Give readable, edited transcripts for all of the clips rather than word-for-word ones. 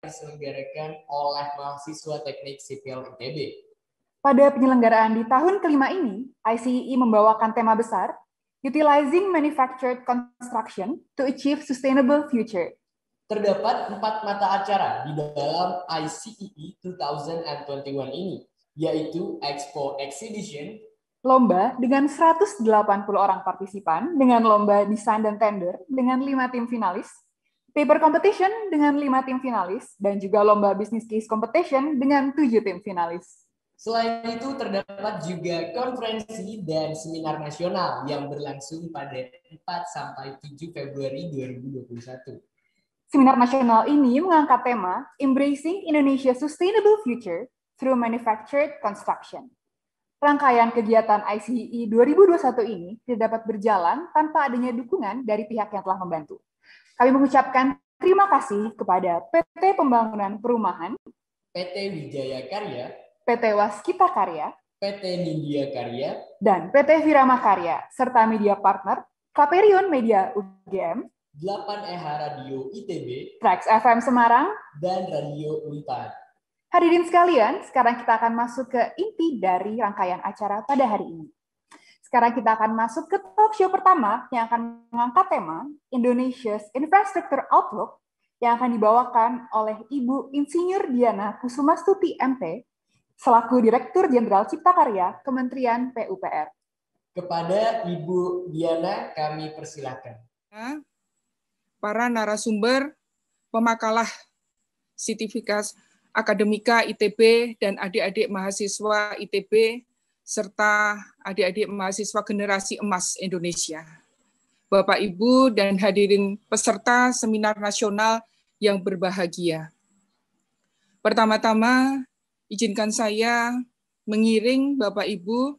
diselenggarakan oleh mahasiswa Teknik Sipil ITB. Pada penyelenggaraan di tahun kelima ini, ICEE membawakan tema besar, Utilizing Manufactured Construction to Achieve Sustainable Future. Terdapat 4 mata acara di dalam ICEE 2021 ini, yaitu Expo Exhibition, lomba dengan 180 orang partisipan dengan lomba desain dan tender dengan 5 tim finalis, paper competition dengan 5 tim finalis, dan juga lomba business case competition dengan 7 tim finalis. Selain itu, terdapat juga konferensi dan seminar nasional yang berlangsung pada 4-7 Februari 2021. Seminar nasional ini mengangkat tema Embracing Indonesia Sustainable Future through Manufactured Construction. Rangkaian kegiatan ICEE 2021 ini tidak dapat berjalan tanpa adanya dukungan dari pihak yang telah membantu. Kami mengucapkan terima kasih kepada PT Pembangunan Perumahan, PT Wijaya Karya, PT Waskita Karya, PT Nindya Karya, dan PT Virama Karya, serta media partner, Kaperion Media UGM, 8EH Radio ITB, Trax FM Semarang, dan Radio Unpad. Hadirin sekalian, sekarang kita akan masuk ke inti dari rangkaian acara pada hari ini. Sekarang kita akan masuk ke talk show pertama yang akan mengangkat tema Indonesia's Infrastructure Outlook yang akan dibawakan oleh Ibu Insinyur Diana Kusumastuti MT, selaku Direktur Jenderal Cipta Karya Kementerian PUPR. Kepada Ibu Diana, kami persilahkan. Para narasumber, pemakalah Sivitas Akademika ITB dan adik-adik mahasiswa ITB, serta adik-adik mahasiswa generasi emas Indonesia. Bapak, Ibu, dan hadirin peserta seminar nasional yang berbahagia. Pertama-tama, izinkan saya mengiring Bapak Ibu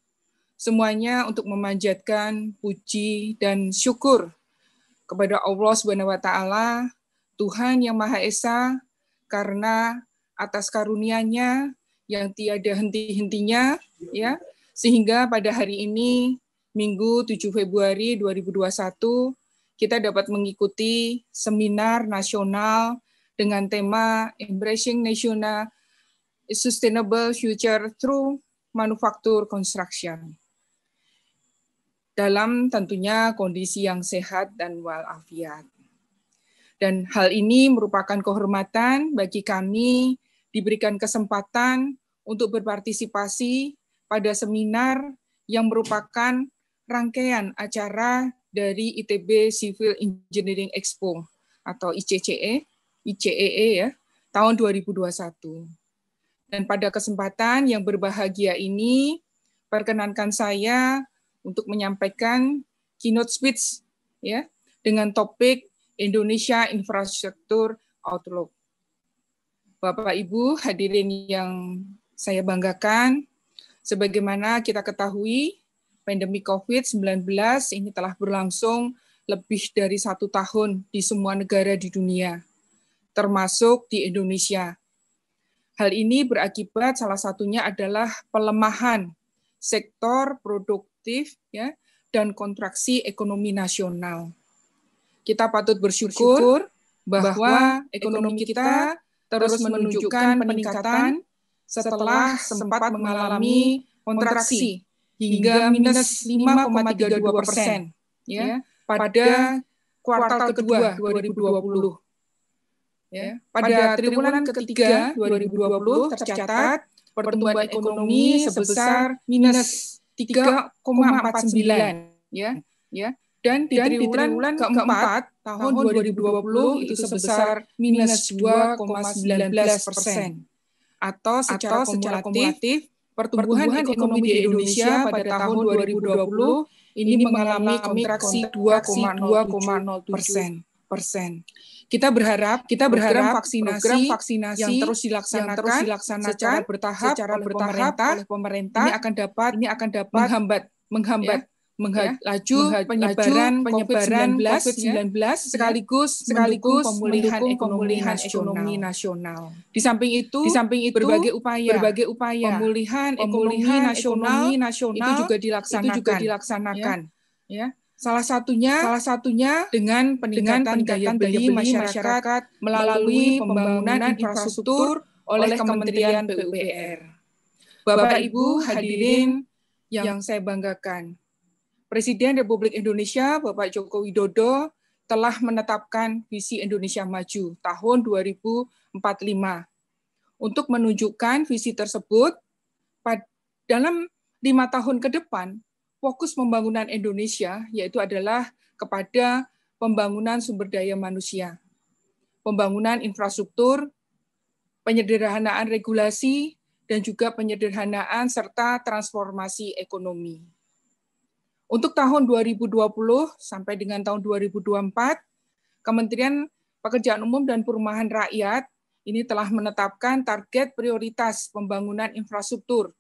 semuanya untuk memanjatkan puji dan syukur kepada Allah Subhanahu wa taala, Tuhan yang Maha Esa, karena atas karunia-Nya yang tiada henti-hentinya, ya, sehingga pada hari ini Minggu 7 Februari 2021 kita dapat mengikuti seminar nasional dengan tema Embracing National Sustainable Future through Manufactured Construction. Dalam tentunya kondisi yang sehat dan walafiat. Dan hal ini merupakan kehormatan bagi kami diberikan kesempatan untuk berpartisipasi pada seminar yang merupakan rangkaian acara dari ITB Civil Engineering Expo atau ICEE ya, tahun 2021. Dan pada kesempatan yang berbahagia ini, perkenankan saya untuk menyampaikan keynote speech ya dengan topik Indonesia Infrastructure Outlook. Bapak Ibu hadirin yang saya banggakan, sebagaimana kita ketahui, pandemi COVID-19 ini telah berlangsung lebih dari 1 tahun di semua negara di dunia, termasuk di Indonesia. Hal ini berakibat salah satunya adalah pelemahan sektor produktif ya, dan kontraksi ekonomi nasional. Kita patut bersyukur bahwa ekonomi kita terus menunjukkan peningkatan setelah sempat mengalami kontraksi hingga minus 5,32% ya, pada kuartal kedua 2020. Ya, pada triwulan ketiga 2020 tercatat pertumbuhan ekonomi sebesar minus 3,49 ya. Dan di triwulan keempat tahun 2020 itu sebesar minus 2,19%. Atau secara kumulatif pertumbuhan ekonomi di Indonesia pada tahun 2020 ini mengalami kontraksi 2,07%. Kita berharap program vaksinasi yang terus dilaksanakan secara bertahap oleh pemerintah ini akan dapat menghambat laju penyebaran COVID-19 sekaligus mendukung pemulihan ekonomi nasional. Di samping itu berbagai upaya pemulihan ekonomi nasional itu juga dilaksanakan. Ya. Salah satunya dengan peningkatan daya beli masyarakat melalui pembangunan infrastruktur oleh Kementerian PUPR. Bapak Ibu hadirin yang saya banggakan, Presiden Republik Indonesia Bapak Joko Widodo telah menetapkan visi Indonesia Maju tahun 2045. Untuk menunjukkan visi tersebut, dalam 5 tahun ke depan, fokus pembangunan Indonesia yaitu adalah kepada pembangunan sumber daya manusia, pembangunan infrastruktur, penyederhanaan regulasi, dan juga penyederhanaan serta transformasi ekonomi. Untuk tahun 2020 sampai dengan tahun 2024, Kementerian Pekerjaan Umum dan Perumahan Rakyat ini telah menetapkan target prioritas pembangunan infrastruktur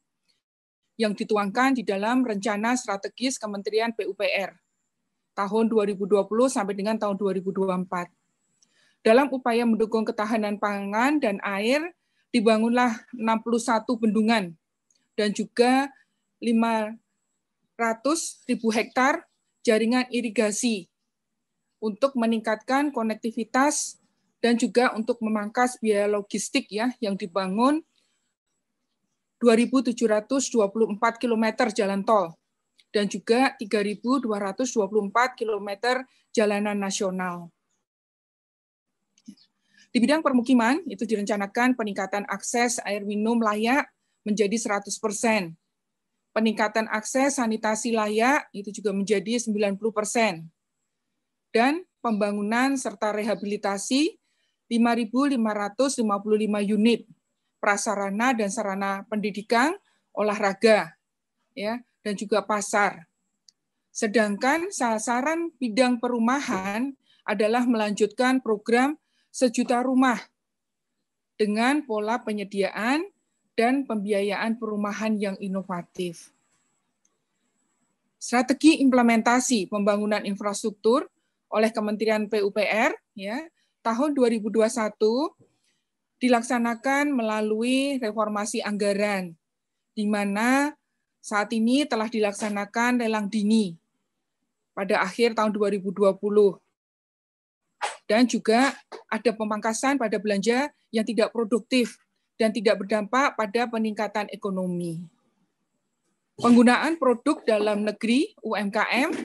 yang dituangkan di dalam rencana strategis Kementerian PUPR tahun 2020 sampai dengan tahun 2024. Dalam upaya mendukung ketahanan pangan dan air, dibangunlah 61 bendungan dan juga 500.000 hektar jaringan irigasi untuk meningkatkan konektivitas dan juga untuk memangkas biaya logistik ya yang dibangun 2.724 km jalan tol dan juga 3.224 km jalanan nasional. Di bidang permukiman, itu direncanakan peningkatan akses air minum layak menjadi 100%. Peningkatan akses sanitasi layak itu juga menjadi 90%. Dan pembangunan serta rehabilitasi 5.555 unit prasarana dan sarana pendidikan, olahraga, ya, dan juga pasar. Sedangkan sasaran bidang perumahan adalah melanjutkan program 1 juta rumah dengan pola penyediaan dan pembiayaan perumahan yang inovatif. Strategi implementasi pembangunan infrastruktur oleh Kementerian PUPR ya, tahun 2021 dilaksanakan melalui reformasi anggaran, di mana saat ini telah dilaksanakan lelang dini pada akhir tahun 2020. Dan juga ada pemangkasan pada belanja yang tidak produktif dan tidak berdampak pada peningkatan ekonomi. Penggunaan produk dalam negeri UMKM,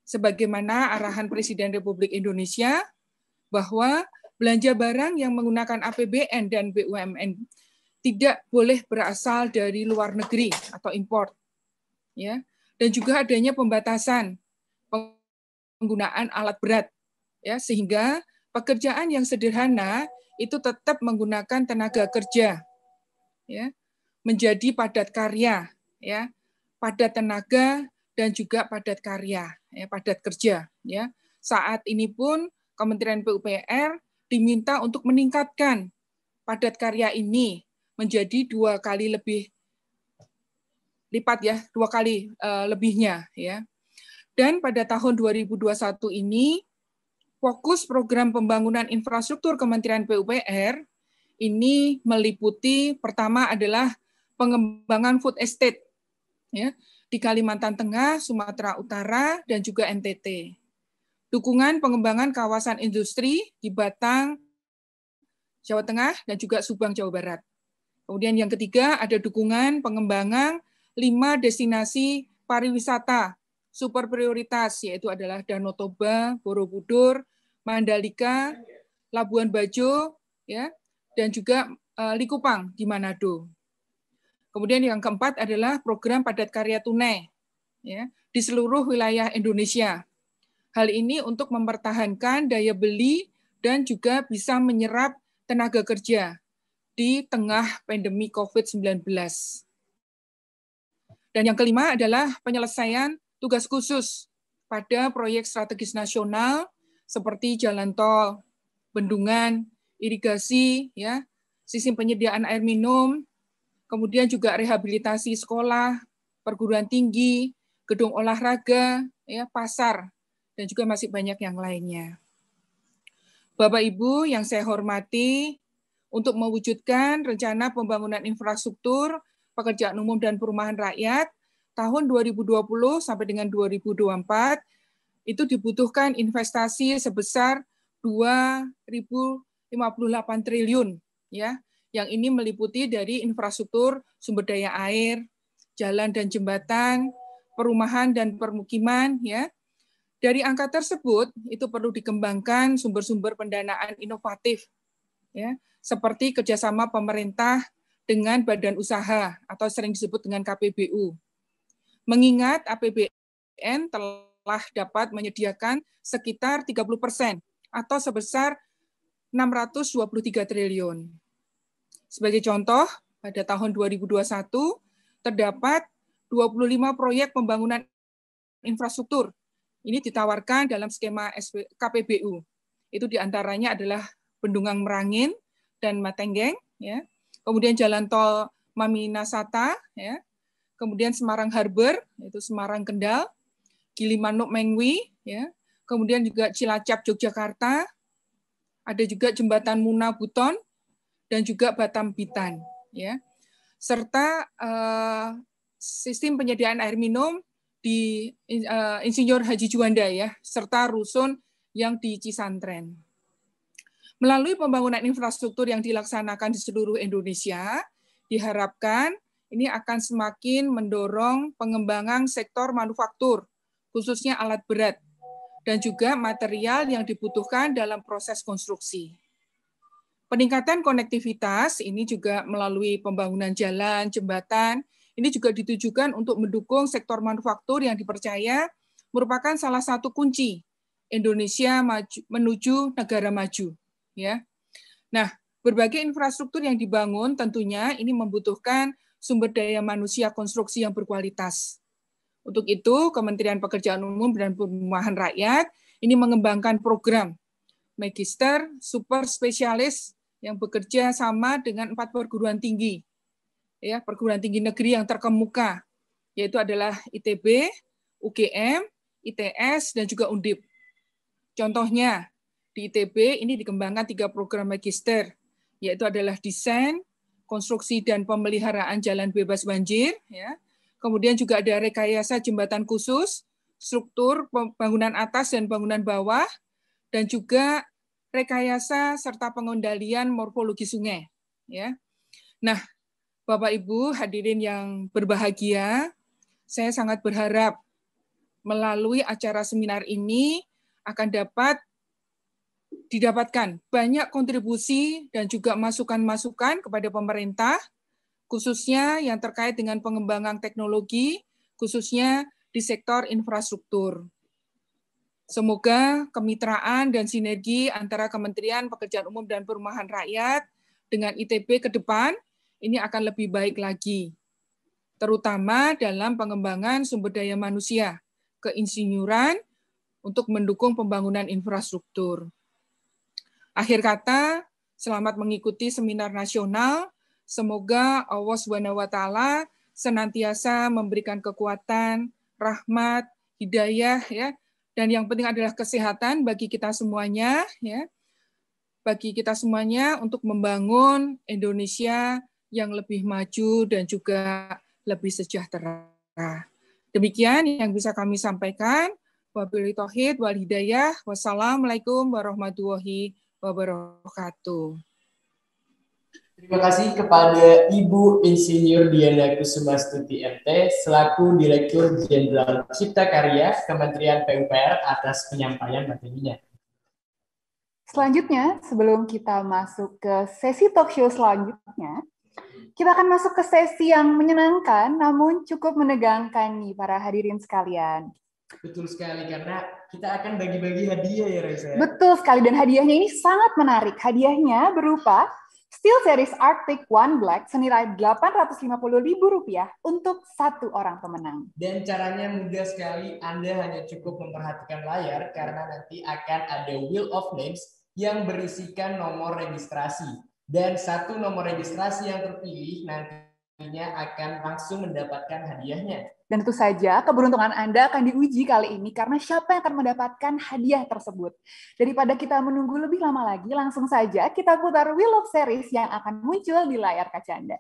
sebagaimana arahan Presiden Republik Indonesia, bahwa belanja barang yang menggunakan APBN dan BUMN tidak boleh berasal dari luar negeri atau impor, ya. Dan juga adanya pembatasan penggunaan alat berat, ya, sehingga pekerjaan yang sederhana itu tetap menggunakan tenaga kerja, ya, menjadi padat karya, ya, padat tenaga dan juga padat karya, ya, padat kerja, ya. Saat ini pun Kementerian PUPR diminta untuk meningkatkan padat karya ini menjadi 2 kali lebih lipat ya, 2 kali lebihnya ya. Dan pada tahun 2021 ini fokus program pembangunan infrastruktur Kementerian PUPR ini meliputi pertama adalah pengembangan food estate ya di Kalimantan Tengah, Sumatera Utara dan juga NTT. Dukungan pengembangan kawasan industri di Batang, Jawa Tengah, dan juga Subang, Jawa Barat. Kemudian yang ketiga, ada dukungan pengembangan 5 destinasi pariwisata super prioritas, yaitu adalah Danau Toba, Borobudur, Mandalika, Labuan Bajo, ya, dan juga Likupang di Manado. Kemudian yang keempat adalah program padat karya tunai ya, di seluruh wilayah Indonesia. Hal ini untuk mempertahankan daya beli dan juga bisa menyerap tenaga kerja di tengah pandemi COVID-19. Dan yang kelima adalah penyelesaian tugas khusus pada proyek strategis nasional seperti jalan tol, bendungan, irigasi, ya, sistem penyediaan air minum, kemudian juga rehabilitasi sekolah, perguruan tinggi, gedung olahraga, ya, pasar, dan juga masih banyak yang lainnya. Bapak Ibu yang saya hormati, untuk mewujudkan rencana pembangunan infrastruktur, pekerjaan umum dan perumahan rakyat tahun 2020 sampai dengan 2024, itu dibutuhkan investasi sebesar 2.058 triliun, ya, yang ini meliputi dari infrastruktur sumber daya air, jalan dan jembatan, perumahan dan permukiman, ya. Dari angka tersebut itu perlu dikembangkan sumber-sumber pendanaan inovatif, ya, seperti kerjasama pemerintah dengan badan usaha atau sering disebut dengan KPBU. Mengingat APBN telah dapat menyediakan sekitar 30% atau sebesar 623 triliun. Sebagai contoh, pada tahun 2021 terdapat 25 proyek pembangunan infrastruktur. Ini ditawarkan dalam skema KPBU. Itu diantaranya adalah Bendungan Merangin dan Matenggeng, ya. Kemudian jalan tol Maminasata, ya. Kemudian Semarang Harbor, yaitu Semarang Kendal, Gilimanuk Mengwi, ya. Kemudian juga Cilacap Yogyakarta, ada juga jembatan Muna Buton dan juga Batam Bitan, ya. Serta sistem penyediaan air minum di Insinyur Haji Juanda, ya, serta rusun yang di Cisantren. Melalui pembangunan infrastruktur yang dilaksanakan di seluruh Indonesia, diharapkan ini akan semakin mendorong pengembangan sektor manufaktur, khususnya alat berat, dan juga material yang dibutuhkan dalam proses konstruksi. Peningkatan konektivitas ini juga melalui pembangunan jalan, jembatan, ini juga ditujukan untuk mendukung sektor manufaktur yang dipercaya merupakan salah satu kunci Indonesia menuju negara maju. Ya, nah, berbagai infrastruktur yang dibangun tentunya ini membutuhkan sumber daya manusia konstruksi yang berkualitas. Untuk itu, Kementerian Pekerjaan Umum dan Perumahan Rakyat ini mengembangkan program magister super spesialis yang bekerja sama dengan 4 perguruan tinggi, ya, perguruan tinggi negeri yang terkemuka, yaitu adalah ITB, UGM, ITS, dan juga Undip. Contohnya, di ITB ini dikembangkan 3 program magister, yaitu adalah desain, konstruksi dan pemeliharaan jalan bebas banjir, ya. Kemudian juga ada rekayasa jembatan khusus, struktur bangunan atas dan bangunan bawah, dan juga rekayasa serta pengendalian morfologi sungai, ya. Nah, Bapak Ibu hadirin yang berbahagia, saya sangat berharap melalui acara seminar ini akan dapat didapatkan banyak kontribusi dan juga masukan-masukan kepada pemerintah, khususnya yang terkait dengan pengembangan teknologi, khususnya di sektor infrastruktur. Semoga kemitraan dan sinergi antara Kementerian Pekerjaan Umum dan Perumahan Rakyat dengan ITB ke depan ini akan lebih baik lagi, terutama dalam pengembangan sumber daya manusia, keinsinyuran untuk mendukung pembangunan infrastruktur. Akhir kata, selamat mengikuti seminar nasional. Semoga Allah SWT senantiasa memberikan kekuatan, rahmat, hidayah, ya, dan yang penting adalah kesehatan bagi kita semuanya, ya, bagi kita semuanya untuk membangun Indonesia yang lebih maju dan juga lebih sejahtera. Demikian yang bisa kami sampaikan. Wabillahi taufiq wal hidayah. Wassalamualaikum warahmatullahi wabarakatuh. Terima kasih kepada Ibu Insinyur Diana Kusumastuti MT selaku Direktur Jenderal Cipta Karya Kementerian PUPR atas penyampaian materinya. Selanjutnya, sebelum kita masuk ke sesi talk show selanjutnya, kita akan masuk ke sesi yang menyenangkan namun cukup menegangkan nih para hadirin sekalian. Betul sekali, karena kita akan bagi-bagi hadiah ya, Reza. Betul sekali, dan hadiahnya ini sangat menarik. Hadiahnya berupa Steel Series Arctic One Black senilai Rp850.000 untuk 1 orang pemenang. Dan caranya mudah sekali, Anda hanya cukup memperhatikan layar karena nanti akan ada Wheel of Names yang berisikan nomor registrasi. Dan 1 nomor registrasi yang terpilih nantinya akan langsung mendapatkan hadiahnya. Dan tentu saja keberuntungan Anda akan diuji kali ini karena siapa yang akan mendapatkan hadiah tersebut. Daripada kita menunggu lebih lama lagi, langsung saja kita putar Wheel of Series yang akan muncul di layar kaca Anda.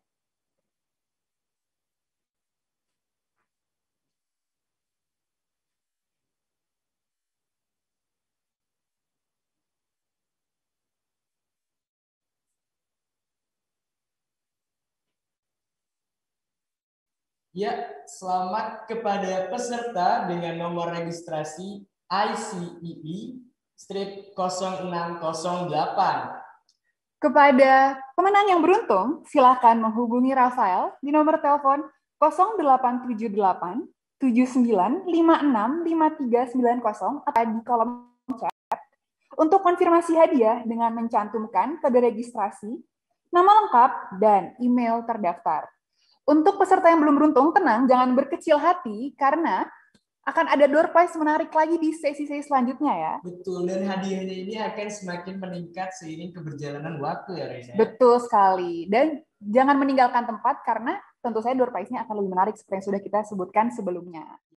Ya, selamat kepada peserta dengan nomor registrasi ICEE strip 0608. Kepada pemenang yang beruntung, silakan menghubungi Rafael di nomor telepon 0878 79565390 atau di kolom chat untuk konfirmasi hadiah dengan mencantumkan kode registrasi, nama lengkap, dan email terdaftar. Untuk peserta yang belum beruntung, tenang, jangan berkecil hati, karena akan ada door prize menarik lagi di sesi-sesi selanjutnya ya. Betul, dan hadiahnya ini akan semakin meningkat seiring keberjalanan waktu ya, Reza. Betul sekali. Dan jangan meninggalkan tempat, karena tentu saja door prize-nya akan lebih menarik seperti yang sudah kita sebutkan sebelumnya.